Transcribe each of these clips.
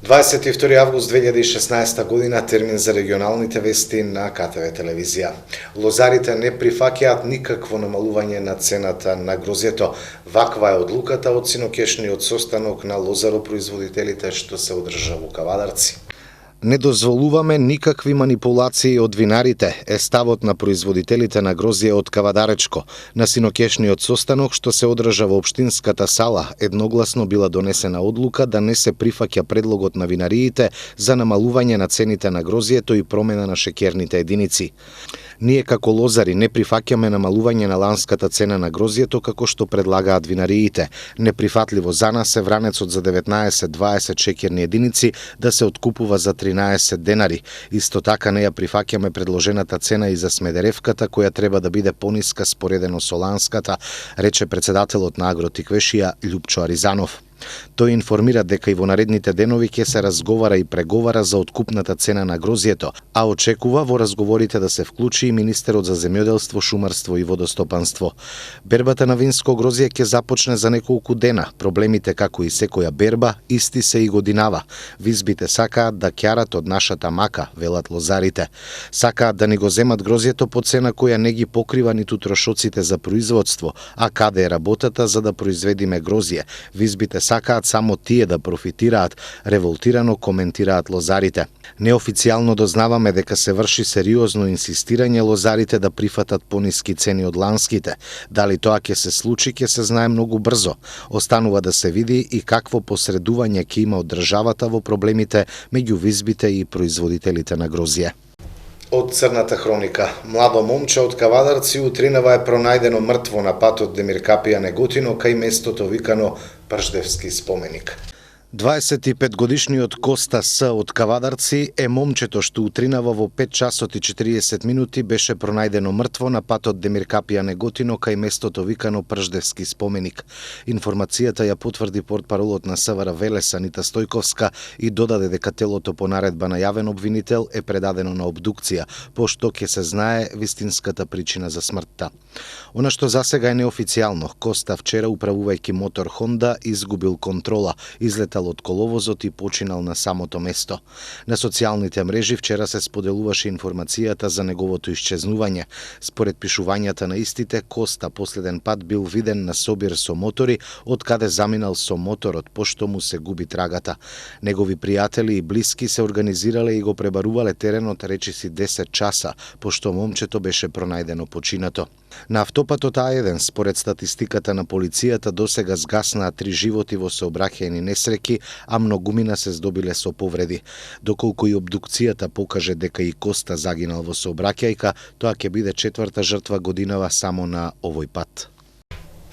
22 август 2016 година, термин за регионалните вести на КТВ телевизија. Лозарите не прифаќаат никакво намалување на цената на грозјето. Ваква е одлуката од синокешниот состанок на лозаропроизводителите што се одржа во Кавадарци. Не дозволуваме никакви манипулации од винарите, е ставот на производителите на грозје од Кавадаречко. На синокешниот состанок што се одржа во општинската сала, едногласно била донесена одлука да не се прифаќа предлогот на винариите за намалување на цените на грозјето и промена на шеќерните единици. Ние како лозари не прифаќаме намалување на ланската цена на грозјето како што предлагаат винариите. Неприфатливо за нас е вранецот за 19-20 шеќерни единици да се откупува за 13 денари. Исто така не ја прифаќаме предложената цена и за Смедеревката, која треба да биде пониска споредено со ланската, рече председателот на Агротиквешија Љупчо Аризанов. Тој информира дека и во наредните денови ќе се разговара и преговара за откупната цена на грозјето, а очекува во разговорите да се вклучи и министерот за земјоделство, шумарство и водостопанство. Бербата на винско грозје ќе започне за неколку дена. Проблемите, како и секоја берба, исти се и годинава. Визбите сакаат да ќарат од нашата мака, велат лозарите. Сакаат да ни го земат грозјето по цена која не ги покрива ниту трошоците за производство, а каде е работата за да произведиме грозје. Визбите сакаат само тие да профитираат, револтирано коментираат лозарите. Неофицијално дознаваме дека се врши сериозно инсистирање лозарите да прифатат пониски цени од ланските. Дали тоа ќе се случи, ќе се знае многу брзо. Останува да се види и какво посредување ќе има од државата во проблемите меѓу визбите и производителите на грозје. Од црната хроника. Младо момче од Кавадарци утринава е пронајдено мртво на патот Демиркапија Неготино кај местото викано Прждевски споменик. 25-годишниот Коста С. од Кавадарци е момчето што утринава во 5 часот и 40 минути беше пронајдено мртво на патот Демиркапија Неготино кај местото викано Прждевски споменик. Информацијата ја потврди портпаролот на СВР Велес Анита Стојковска и додаде дека телото по наредба на јавен обвинител е предадено на обдукција, пошто ќе се знае вистинската причина за смртта. Она што засега е неофицијално, Коста вчера управувајќи мотор Хонда изгубил контрола, излетал од коловозот и починал на самото место. На социјалните мрежи вчера се споделуваше информацијата за неговото исчезнување. Според пишувањата на истите, Коста последен пат бил виден на собир со мотори, од каде заминал со моторот, пошто му се губи трагата. Негови пријатели и блиски се организирале и го пребарувале теренот речиси 10 часа, пошто момчето беше пронајдено починато. На автопатот А1, според статистиката на полицијата, досега згаснаа 3 животи во сообраќајни несреќи, а многумина се здобиле со повреди. Доколку и обдукцијата покаже дека и Коста загинал во сообраќајка, тоа ќе биде 4-та жртва годинава само на овој пат.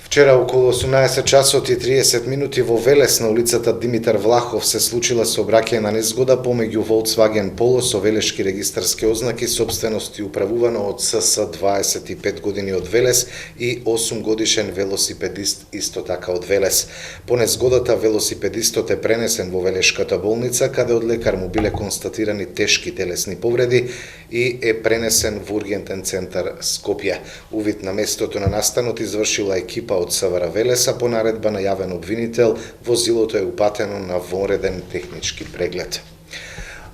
Вчера околу 18 часот и 30 минути во Велес на улицата Димитар Влахов се случила сообраќајна незгода помеѓу Volkswagen Polo со велешки регистарски ознаки, собственост и управувано од СС 25 години од Велес и 8 годишен велосипедист исто така од Велес. По незгодата велосипедистот е пренесен во Велешката болница, каде од лекар му биле констатирани тешки телесни повреди и е пренесен во ургентен центар Скопје. Увид на местото на настанот извршила екипа од СВР Велеса по наредба на јавен обвинител. Возилото е упатено на вонреден технички преглед.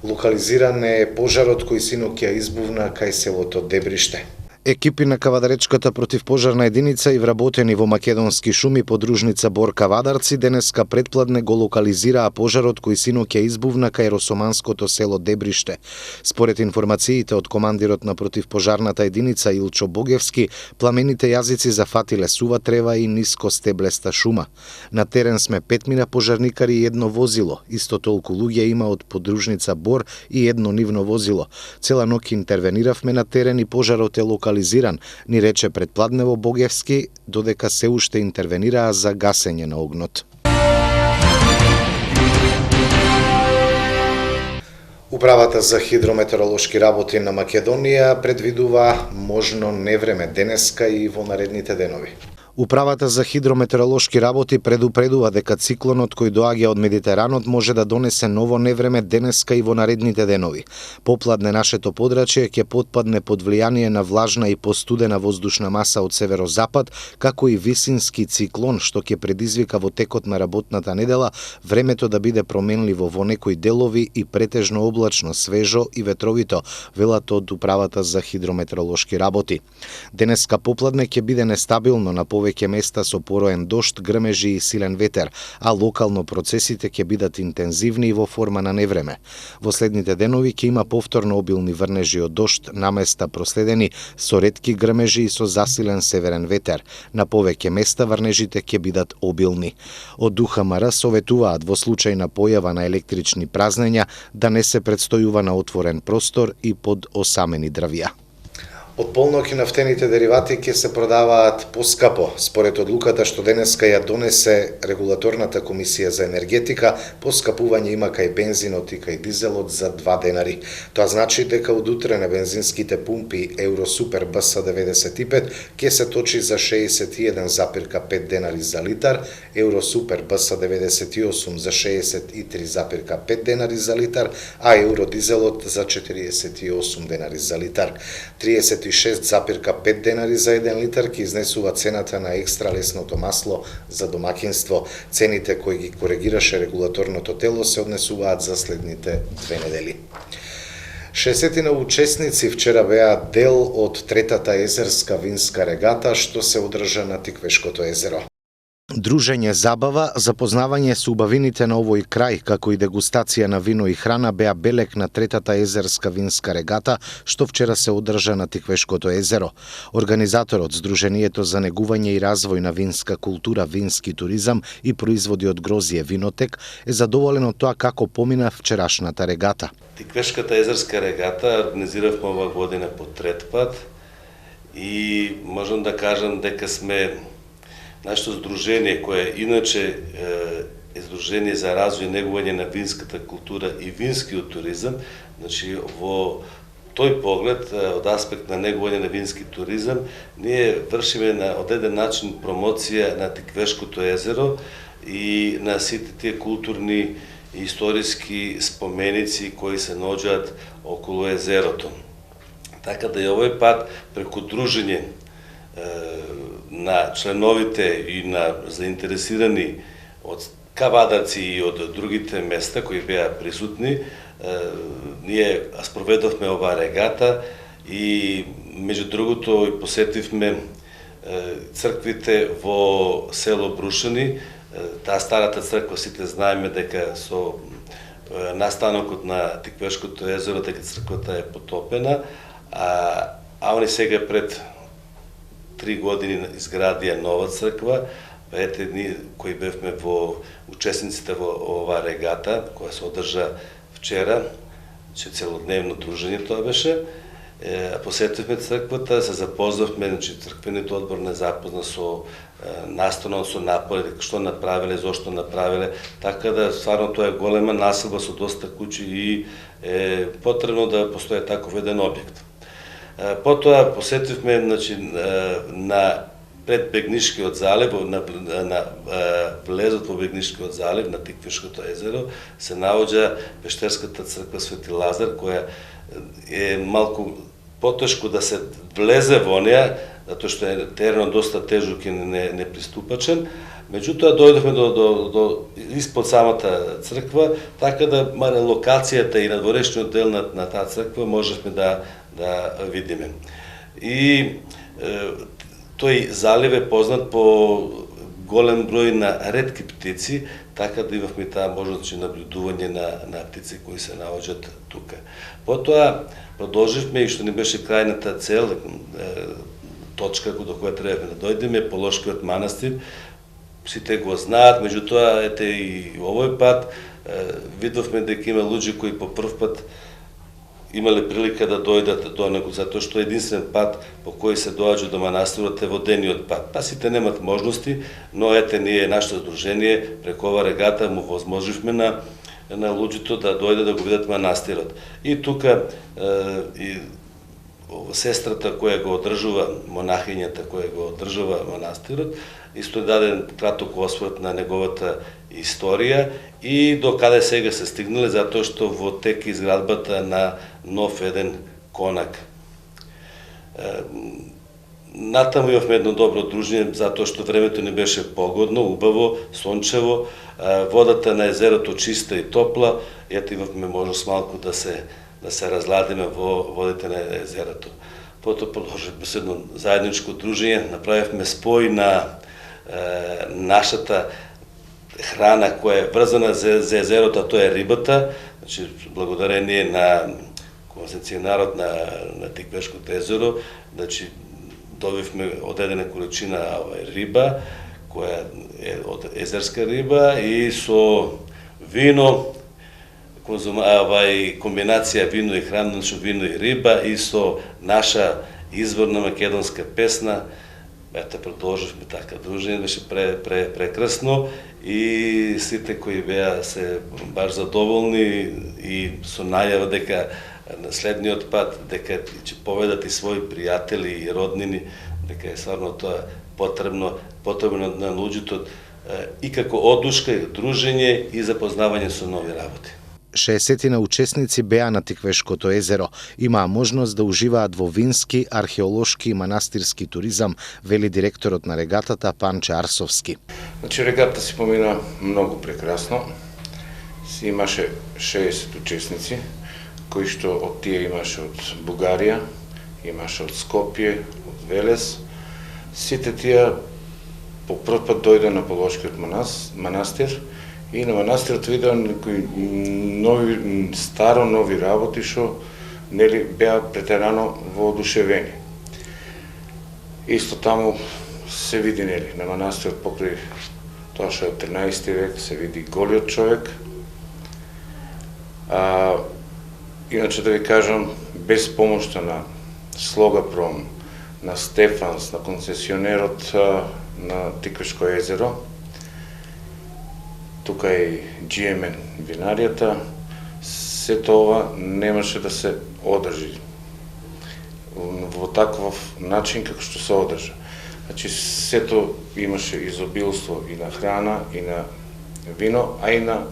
Локализиран е пожарот кој синоќа избувна кај селото Дебриште. Екипи на Кавадаречката противпожарна единица и вработени во македонски шуми подружница Бор Кавадарци денеска предпладне го локализираа пожарот кој синоќа избувна кај росоманското село Дебриште. Според информациите од командирот на противпожарната единица Илчо Богевски, пламените јазици зафатиле сува трева и ниско стеблеста шума. На терен сме 5 пожарникари и 1 возило. Исто толку луѓе има од подружница Бор и 1 нивно возило. Цела ноќ интервениравме на терен и пожарот е локализиран, ни рече предпладнево Богевски, додека се уште интервенираа за гасење на огнот. Управата за хидрометеоролошки работи на Македонија предвидува можно невреме денеска и во наредните денови. Управата за хидрометеоролошки работи предупредува дека циклонот кој доаѓа од Медитеранот може да донесе ново невреме денеска и во наредните денови. Попладне нашето подрачје ќе потпадне под влијание на влажна и постудена воздушна маса од северозапад, како и висински циклон што ќе предизвика во текот на работната недела времето да биде променливо во некои делови и претежно облачно, свежо и ветровито, велат од Управата за хидрометеоролошки работи. Денеска попладне ќе биде нестабилно на повеќе места со пороен дожд, грмежи и силен ветер, а локално процесите ќе бидат интензивни и во форма на невреме. Во следните денови ќе има повторно обилни врнежи од дожд, наместа проследени со ретки грмежи и со засилен северен ветер. На повеќе места врнежите ќе бидат обилни. Од УХМР советуваат во случај на појава на електрични празнења да не се предстојува на отворен простор и под осамени дрвја. Од полноќ нафтените деривати ќе се продаваат поскапо. Според одлуката што денеска ја донесе Регулаторната комисија за енергетика, поскапување има кај бензинот и кај дизелот за 2 денари. Тоа значи дека од утре на бензинските пумпи Евросупер БС 95 ќе се точи за 61,5 денари за литар, Евросупер БС 98 за 63,5 денари за литар, а Евродизелот за 48 денари за литар. 36,5 денари за 1 литар ќе изнесува цената на екстра лесното масло за домаќинство. Цените кои ги коригираше регулаторното тело се однесуваат за следните 2 недели. 60 учесници вчера беа дел од третата езерска винска регата што се одржа на Тиквешкото езеро. Дружење забава, запознавање со убавините на овој крај, како и дегустација на вино и храна беа белег на третата езерска винска регата, што вчера се одржа на Тиквешкото езеро. Организаторот Сдруженијето за негување и развој на винска култура, вински туризам и производи од грозје Винотек е задоволен од тоа како помина вчерашната регата. Тиквешката езерска регата организиравме ова година по трет пат и можам да кажам дека сме нашето здружение, кое иначе е Здружение за развој и негување на винската култура и винскиот туризам, значи во тој поглед, од аспект на негување на вински туризам, ние вршиме на одеден начин промоција на Тиквешкото езеро и на сите тие културни и историски споменици кои се наоѓаат околу езерото. Така да и овој пат преку дружење на членовите и на заинтересирани од кавадарци и од другите места кои беа присутни, ние спроведовме оваа регата и меѓу другото и посетивме црквите во село Брушани. Таа старата црква, сите знаеме дека со настанокот на Тиквешкото езеро, дека црквата е потопена, а они сега пред 3 години изградија нова црква, па ете ние кои бевме во учесниците во оваа регата, која се одржа вчера, че целодневно дружење тоа беше, посетивме црквата, се запознавме, значи црквениот одбор не запозна со настанот, со напори, што направиле, зошто направиле, така да стварно тоа е голема населба со доста куќи и е потребно да постои таков еден објект. Потоа посетивме, значи, на пред Бегнишкиот залив, на влезот во Бегнишкиот залив, на Тиквешкото езеро, се наоѓа пештерската црква Свети Лазар, која е малку потешко да се влезе во неа, затоа што е теренот доста тежок и неприступачен. Меѓутоа дојдовме до испод самата црква, така да локацијата и надворешниот дел на таа црква можевме да видиме. И тој залив е познат по голем број на ретки птици, така да имавме таа можност наблюдување на птици кои се наоѓаат тука. Потоа продолживме и што ни беше крајната цел, точка до која требаме да дојдеме, Полошкиот манастир. Сите го знаат, меѓутоа ете и овој пат видовме дека има луѓе кои по прв пат имале прилика да дојдат до него, затоа што единствен пат по кој се доаѓа до манастирот е водениот пат. Па сите немат можности, но ете ние, нашето здружение, преку ова регата му возможивме на луѓето да дојдат да го видат манастирот. И тука сестрата која го одржува, монахињата која го одржува манастирот, исто е даден краток осврт на неговата историја и до каде сега се стигнале, затоа што во тек изградбата на нов еден конак. Натаму имавме едно добро дружење, затоа што времето не беше погодно, убаво, сончево, водата на езерото чиста и топла, ето имавме можност малку да се разладиме во водите на езерото. Потоа продолживме се едно заедничко дружење, направивме спој на нашата храна која е врзана за езерото, тоа е рибата, значи благодарение на концесионарот на Тиквешкото езеро, значи добивме одредена количина риба, која е од езерска риба и со вино, комбинација вино и храна, значи вино и риба и со наша изворна македонска песна. Ето, продолживме така дружење, беше прекрасно и сите кои беа се баш задоволни и со најава дека на следниот пат дека ќе поведат и своји пријатели и роднини, дека е стварно тоа потребно на луѓето и како одушка, и дружење и запознавање со нови работи. 60 учесници беа на Тиквешкото езеро. Имаа можност да уживаат во вински, археолошки и манастирски туризам, вели директорот на регатата Панче Арсовски. Значи регатата си помина многу прекрасно. Си имаше 60 учесници, кои што од тие имаше од Бугарија, имаше од Скопје, од Велес. Сите тие по прв пат дојде на Полошкиот манастир и на манастирот видеа некои нови работи што нели беа претерано воодушевени. Исто таму се види нели на манастирот покрај тоа што е од 13 век се види голиот човек. Иначе да ви кажам, без помошта на Слогопром, на Стефанс, на концесионерот на Тиквешко езеро, тука и GMN винаријата, сето ова немаше да се одржи во таков начин како што се одржа. Значи, сето имаше изобилство и на храна, и на вино, а и на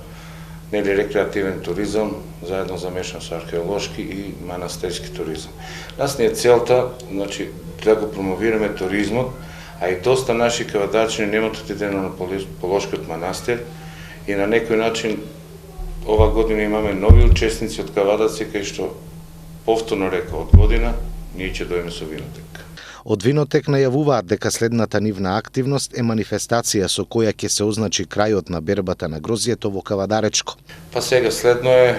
рекреативен туризам, заедно замешан со археолошки и манастирски туризам. Нас не е целта, значи, да го промовираме туризмот, а и доста наши кавадарчини немат отидено на Полошкиот манастир и на некој начин ова година имаме нови учесници од кавадаци кај што повторно река од година ние ќе дојдеме со винотек. Од Винотек најавуваат дека следната нивна активност е манифестација со која ќе се означи крајот на бербата на грозјето во Кавадаречко. Па сега следно е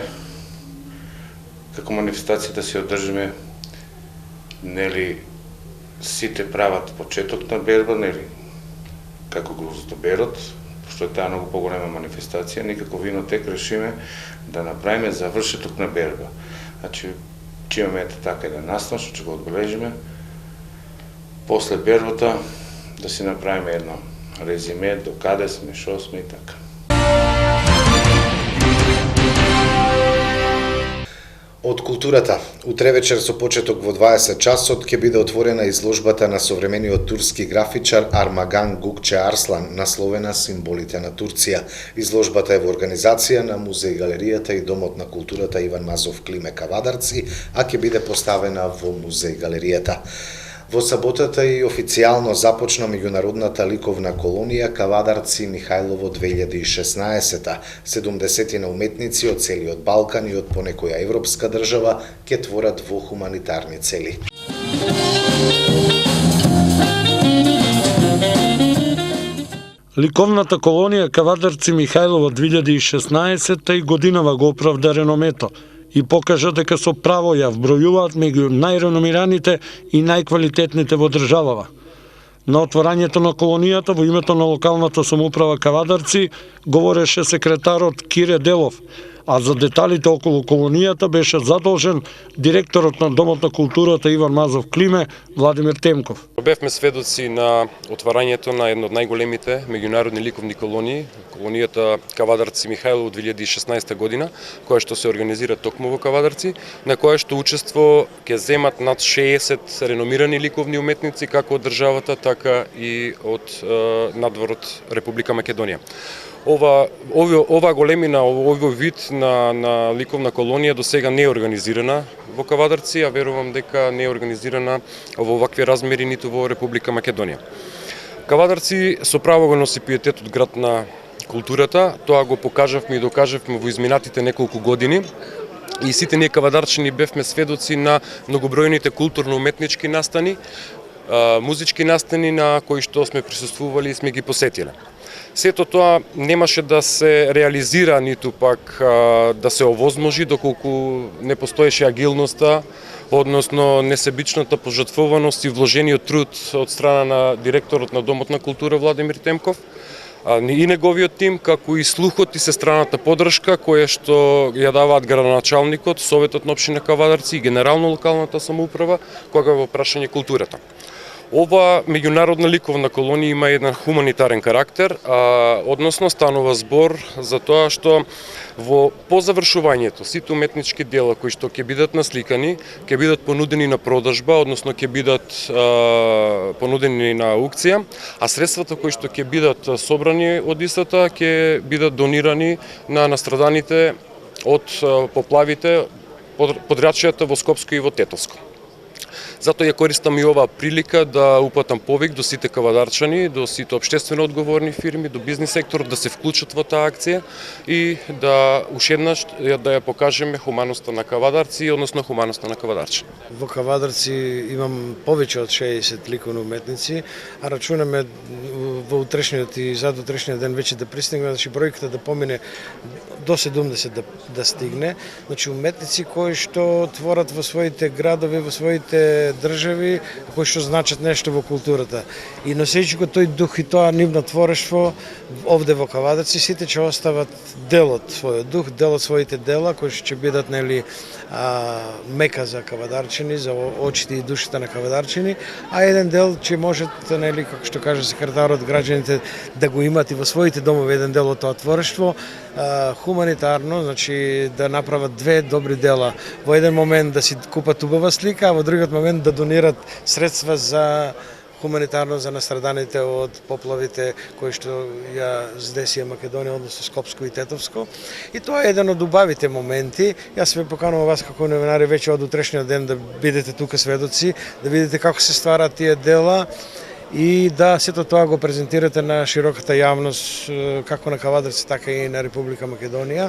како манифестација да се одржиме, нели сите прават почеток на берба, нели како гроздоберот, што е таа многу поголема манифестација, никако Винотек решиме да направиме завршеток на берба. Значи, ќе имаме така еден настан што ќе го одбележиме. После бербата да си направиме едно резиме до каде сме, шо сме и така. Од културата, утре вечер со почеток во 20 часот ќе биде отворена изложбата на современиот турски графичар Армаган Гукче Арслан, насловена Символите на Турција. Изложбата е во организација на Музеј галеријата и Домот на културата Иван Мазов Климе Кавадарци, а ќе биде поставена во Музеј галеријата. Во саботата и официјално започна меѓународната ликовна колонија Кавадарци Михајлово 2016. 70 уметници од целиот Балкан и од понекоја европска држава ќе творат во хуманитарни цели. Ликовната колонија Кавадарци Михајлово 2016 и годинава го оправда реномето и покажа дека со право ја вбројуваат меѓу најреномираните и најквалитетните во државава. На отворањето на колонијата во името на локалната самоуправа Кавадарци говореше секретарот Кире Делов, а за деталите околу колонијата беше задолжен директорот на Домот на културата Иван Мазов Климе, Владимир Темков. Бевме сведоци на отварањето на една од најголемите меѓународни ликовни колонии, колонијата Кавадарци Михајлово 2016 година, која што се организира токму во Кавадарци, на која што учество ќе земат над 60 реномирани ликовни уметници како од државата, така и од надворот Република Македонија. Ова големина, овој вид на ликовна колонија до сега не е организирана во Кавадарци, а верувам дека не е организирана во овакви размери ниту во Република Македонија. Кавадарци со право го носи пиететот град на културата, тоа го покажавме и докажавме во изминатите неколку години. И сите ние кавадарчани бевме сведоци на многобројните културно-уметнички настани, музички настани на кои што сме присуствували и сме ги посетиле. Сето тоа немаше да се реализира, ниту пак да се овозможи, доколку не постоеше агилноста, односно несебичната пожртвуваност и вложениот труд од страна на директорот на Домот на култура Владимир Темков, и неговиот тим, како и слухот и сестраната поддршка која што ја даваат градоначалникот, Советот на општина Кавадарци и генерално локалната самоуправа, кога е во прашање културата. Ова меѓународна ликовна колонија има еден хуманитарен карактер, односно станува збор за тоа што во позавршувањето сите уметнички дела кои што ќе бидат насликани, ќе бидат понудени на продажба, односно ќе бидат понудени на аукција, а средствата кои што ќе бидат собрани од истата ќе бидат донирани на настраданите од поплавите подрачјата во Скопско и во Тетовско. Затоа ја користам и оваа прилика да упатам повик до сите кавадарчани, до сите општествено одговорни фирми, до бизнис секторот да се вклучат во таа акција и да ушеднаш да ја покажеме хуманоста на кавадарци, односно хуманоста на кавадарчани. Во Кавадарци имам повеќе од 60 ликовни уметници, а рачунаме во утрешниот и задутрешниот ден веќе да пристигне, значи бројката да помине до 70 да стигне. Значи уметници кои што творат во своите градови, во своите држави, кои што значат нешто во културата. И носејќи го тој дух и тоа нивно творештво овде во Кавадарци, сите ќе остават дел од својот дух, дел од своите дела кои што ќе бидат мека за кавадарчани, за очите и душите на кавадарчани, а еден дел ќе можат, како што каже секретарот, граѓаните да го имат и во своите домови еден дел од тоа творештво, хуманитарно, значи да направат две добри дела. Во еден момент да си купат убава слика, а во другиот момент да донират средства за хуманитарно за настраданите од поплавите кои што ја здесија Македонија, односно Скопско и Тетовско. И тоа е еден од убавите моменти. Јас ве поканувам вас како новинари веќе од утрешниот ден да бидете тука сведоци, да видите како се стварат тие дела и да сето тоа го презентирате на широката јавност, како на Кавадарци, така и на Република Македонија.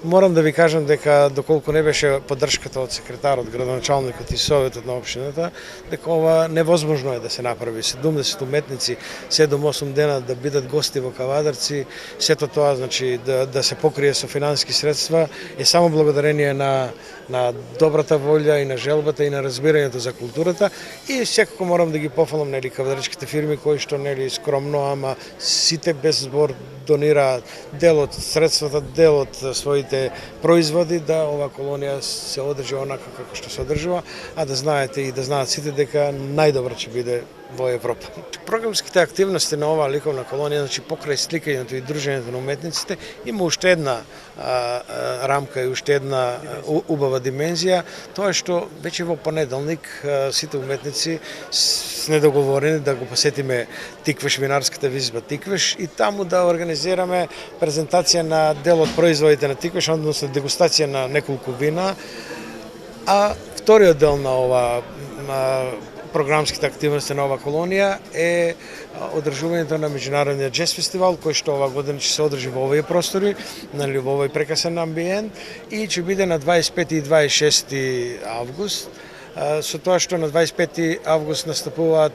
Морам да ви кажам дека доколку не беше поддршката од секретарот, градоначалникот и Советот на општината, дека ова невозможно е да се направи. 70 уметници 7-8 дена да бидат гости во Кавадарци, сето тоа значи да се покрие со финансиски средства е само благодарение на добрата волја и на желбата и на разбирањето за културата, и секако морам да ги пофалам кавадарчките фирми кои што скромно, ама сите без збор донираат дел од средствата, дел од своите производи да ова колонија се одржи онака како што се одржува, а да знаете и да знаат сите дека најдобро ќе биде во Европа. Програмските активности на оваа ликовна колонија, значи покрај сликањето и дружењето на уметниците, има уште една рамка и уште една убава димензија, тоа е што веќе во понеделник сите уметници сме договорени да го посетиме Тиквеш, винарската визба Тиквеш, и таму да организираме презентација на дел од производите на Тиквеш, односно дегустација на неколку вина, а вториот дел на ова програмските активности на оваа колонија е одржувањето на меѓународниот џез фестивал, кој што ова година ќе се одржи во овие простори, во овој прекрасен амбиент, и ќе биде на 25 и 26 август. Со тоа што на 25 август настапуваат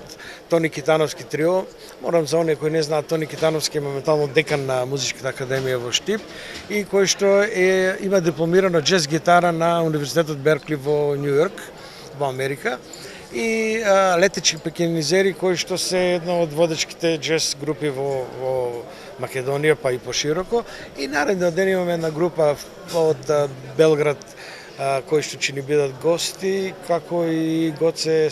Тони Китановски трио. Морам за оние кои не знаат, Тони Китановски е моментално декан на Музичката академија во Штип и кој што има дипломирано џез гитара на Универзитетот Беркли во Њујорк, во Америка. и Летечи пекинизери, кои што се една од водечките джез групи во Македонија, па и пошироко. И наредниот ден имаме една група од Белград, кои што ќе ни бидат гости, како и Гоце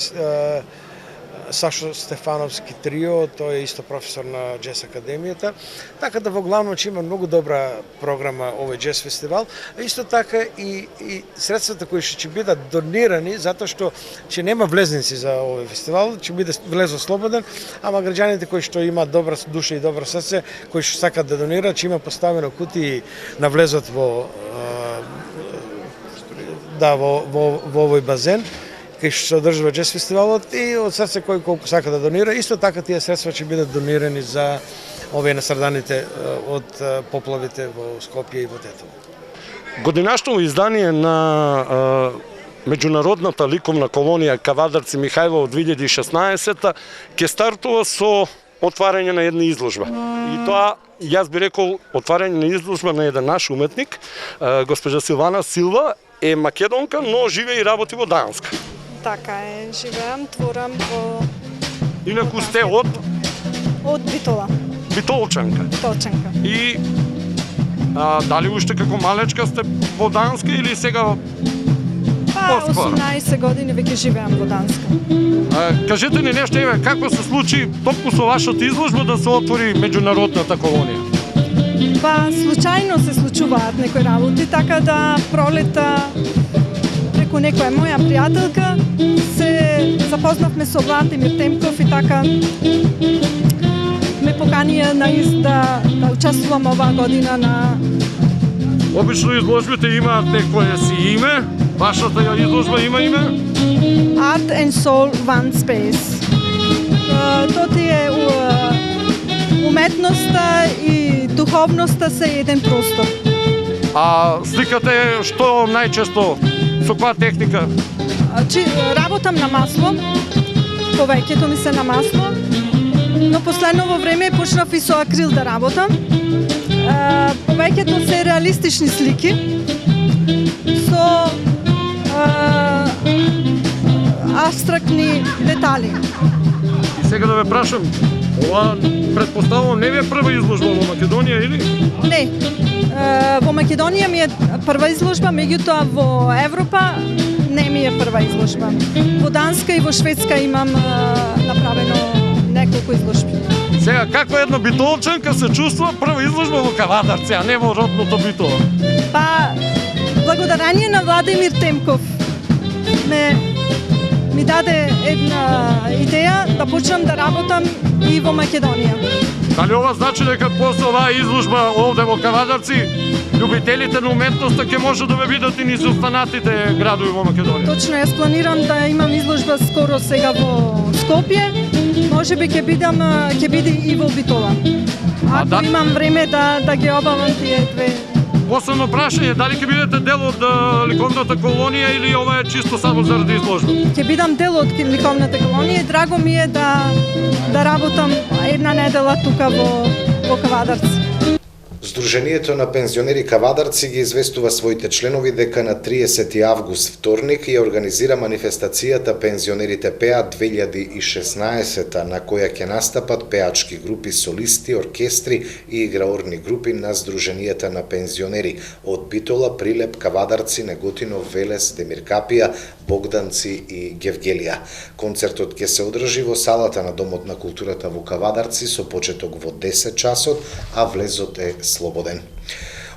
Сашо Стефановски трио, тој е исто професор на Джез Академијата. Така да во главно ќе има многу добра програма овој Джез фестивал, а исто така и средствата кои ќе бидат донирани, затоа што ќе нема влезници за овој фестивал, ќе биде влезо слободен, ама граѓаните кои што имаат добра душа и добро срце, кои што сакаат да донираат, ќе има поставено кутии на влезот во овој базен, кај што се одржува Джез фестивалот, и од срце кој колку сака да донира. Исто така тие средства ќе бидат донирани за овие настраданите од поплавите во Скопје и во Тетово. Годинашно издание на меѓународната ликовна колонија Кавадарци Михајлово 2016 ќе стартува со отварање на една изложба. И тоа, јас би рекол, отварање на изложба на еден наш уметник, госпожа Силвана Силва, е македонка, но живее и работи во Данска. Така е, живеам, творам во... Инаку сте од? Од Битола. Битолчанка. Битолчанка. И дали уште како малечка сте во Данска или сега поскоро? 18 години веќе живеам во Данска. Кажете ни нешто, еве, како се случи токму со вашата изложба да се отвори меѓународната колонија? Случајно се случуваат некои работи, така да пролета преку некоја моја пријателка се запознавме со Владимир Темков и така ме поканија да учествувам оваа година на... Обично изложбите имаат некое си име, вашата изложба има име? Art and Soul One Space. Тоа е уметноста и духовноста се еден простор. А сликате што најчесто, со која техника? Работам на масло, повеќето ми се на масло, но последно во време почнав и со акрил да работам. Повеќето се реалистични слики со абстрактни детали. И сега да ве прашам, ова предпоставувам не ви е прва изложба во Македонија или? Не. Во Македонија ми е прва изложба, меѓутоа во Европа не ми е прва изложба. Во Данска и во Шведска имам направено неколку изложби. Сега, како една битолчанка се чувствува прва изложба во Кавадарци, а не во родното Битола? Благодарение на Владимир Темков ми даде една идеја да почнам да работам и во Македонија. Дали ова значи дека после оваа изложба овде во Кавадарци, љубителите на уметноста ќе може да ве видат и низ останатите градови во Македонија? Точно, јас планирам да имам изложба скоро сега во Скопје, можеби ќе биде и во Битола. Ако имам време да ги обавам тие две. Последно прашање, дали ќе бидете дел од ликовната колонија или ова е чисто само заради изложба? Ќе бидам дел од ликовната колонија и драго ми е да работам една недела тука во Кавадарци. Сдруженијето на пензионери Кавадарци ги известува своите членови дека на 30 август вторник ја организира манифестацијата Пензионерите пеат 2016, на која ќе настапат пеачки групи, солисти, оркестри и играорни групи на Сдруженијата на пензионери од Битола, Прилеп, Кавадарци, Неготино, Велес, Демиркапија, Богданци и Гевгелија. Концертот ќе се одржи во салата на Домот на културата во Кавадарци со почеток во 10 часот, а влезот е слободен.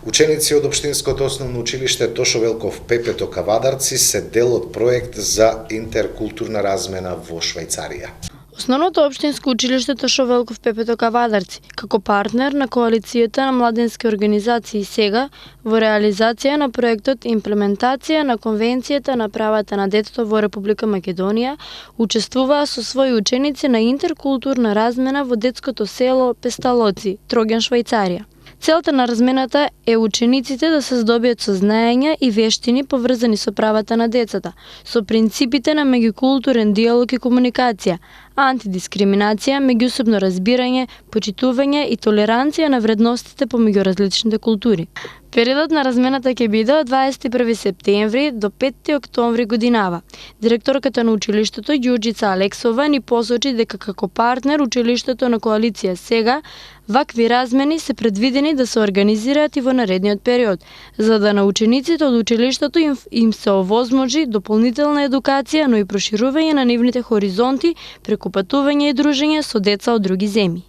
Ученици од Општинското основно училиште Тошо Велков Пепето Кавадарци се дел од проект за интеркултурна размена во Швајцарија. Основното општинско училиште Тошо Велков Пепето Кавадарци, како партнер на коалицијата на младински организации сега, во реализација на проектот имплементација на Конвенцијата на правата на детето во Република Македонија, учествуваа со своји ученици на интеркултурна размена во детското село Песталоци, Троген, Швајцарија. Целта на размената е учениците да се здобијат со знаења и вештини поврзани со правата на децата, со принципите на меѓукултурен диалог и комуникација, антидискриминација, меѓусобно разбирање, почитување и толеранција на вредностите помеѓу различните култури. Периодот на размената ќе биде од 21 септември до 5 октомври годинава. Директорката на училиштето Ѓурѓица Алексова ни посочи дека како партнер училиштето на коалиција сега вакви размени се предвидени да се организираат и во наредниот период, за да на учениците од училиштето им се овозможи дополнителна едукација, но и проширување на нивните хоризонти преку патување и дружење со деца од други земји.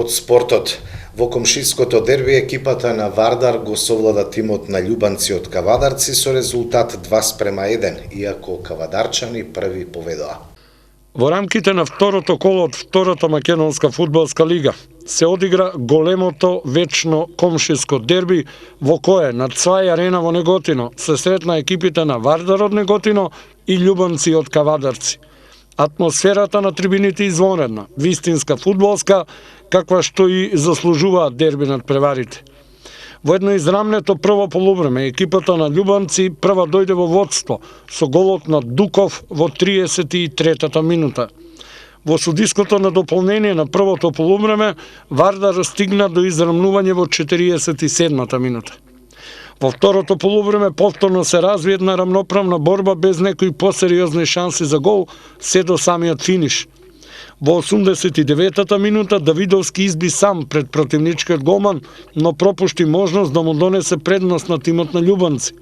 Од спортот, во комшиското дерби екипата на Вардар го совлада тимот на љубанци од Кавадарци со резултат 2:1, иако кавадарчани први поведоа. Во рамките на второто коло од втората македонска фудбалска лига се одигра големото вечно комшиско дерби во кое на Цвај арена во Неготино се сретна екипите на Вардар од Неготино и љубанци од Кавадарци. Атмосферата на трибините извонредна, вистинска фудбалска, каква што и заслужуваат дерби над преварите. Во едно израмнето прво полувреме екипата на љубанци прва дојде во водство со голот на Дуков во 33-та минута. Во судиското на дополнение на првото полувреме Вардар стигна до израмнување во 47-та минута. Во второто полувреме повторно се разви една рамноправна борба без некои посериозни шанси за гол, се до самиот финиш. Во 89-та минута Давидовски изби сам пред противничкиот голман, но пропушти можност да му донесе предност на тимот на љубанци.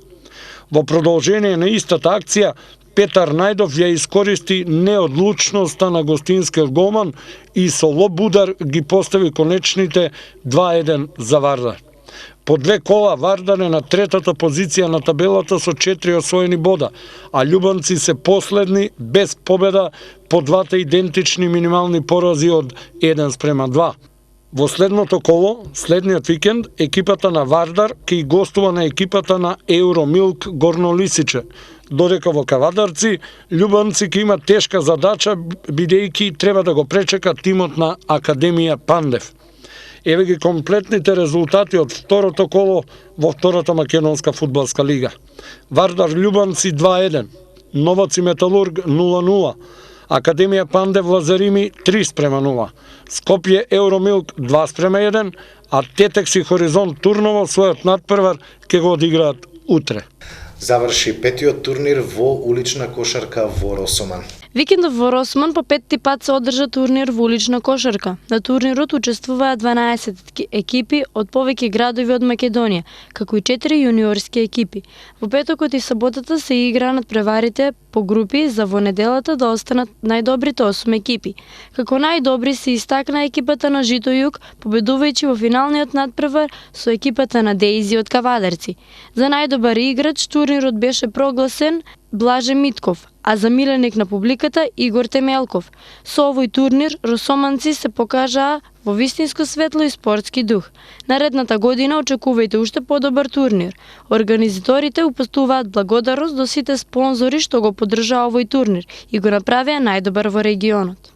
Во продолжение на истата акција, Петар Најдов ја искористи неодлучноста на гостинскиот голман и со лоб удар ги постави конечните 2:1 за Вардар. По две кола Вардар е на третата позиција на табелата со 4 освоени бода, а љубанци се последни без победа по двата идентични минимални порази од 1:2. Во следното коло, следниот викенд, екипата на Вардар ќе гостува на екипата на Евромилк Горно Лисиче, додека во Кавадарци љубанци ќе имат тешка задача бидејќи треба да го пречека тимот на Академија Пандев. Еве ги комплетните резултати од второто коло во втората македонска фудбалска лига. Вардар љубанци 2:1, Новаци Металург 0:0, Академија Пандев Лазарими 3:0, Скопје Евромилк 2:1, а Тетекс и Хоризонт Турново својот надпревар ќе го одиграат утре. Заврши петиот турнир во улична кошарка во Росоман. Викендов во Росман по петти пат се одржа турнир во улична кошарка. На турнирот учествуваат 12 екипи од повеќе градови од Македонија, како и 4 јуниорски екипи. Во петокот и саботата се игра над преварите по групи за во неделата да останат најдобрите 8 екипи. Како најдобри се истакна екипата на Жито Југ, победувајќи во финалниот надпревар со екипата на Дејзи од Кавадарци. За најдобар играч турнирот беше прогласен Блаже Митков, а за миленик на публиката Игор Темелков. Со овој турнир росоманци се покажаа во вистинско светло и спортски дух. Наредната година очекувајте уште подобар турнир. Организаторите упатуваат благодарност до сите спонзори што го поддржаа овој турнир и го направија најдобар во регионот.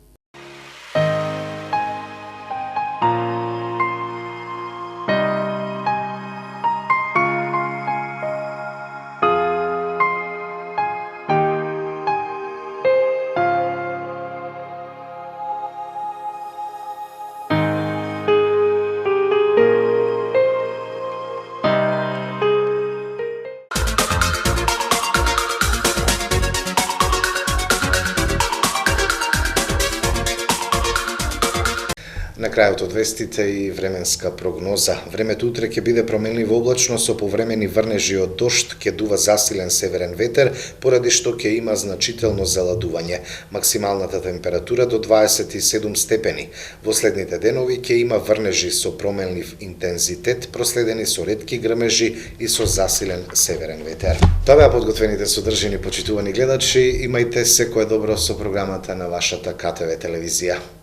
На крајот од вестите и временска прогноза. Времето утре ќе биде променливо облачно со повремени врнежи од дожд, ќе дува засилен северен ветер, поради што ќе има значително заладување. Максималната температура до 27 степени. Во следните денови ќе има врнежи со променлив интензитет, проследени со ретки грмежи и со засилен северен ветер. Тоа беа подготвените содржини, почитувани гледачи. Имајте секое добро со програмата на вашата КТВ телевизија.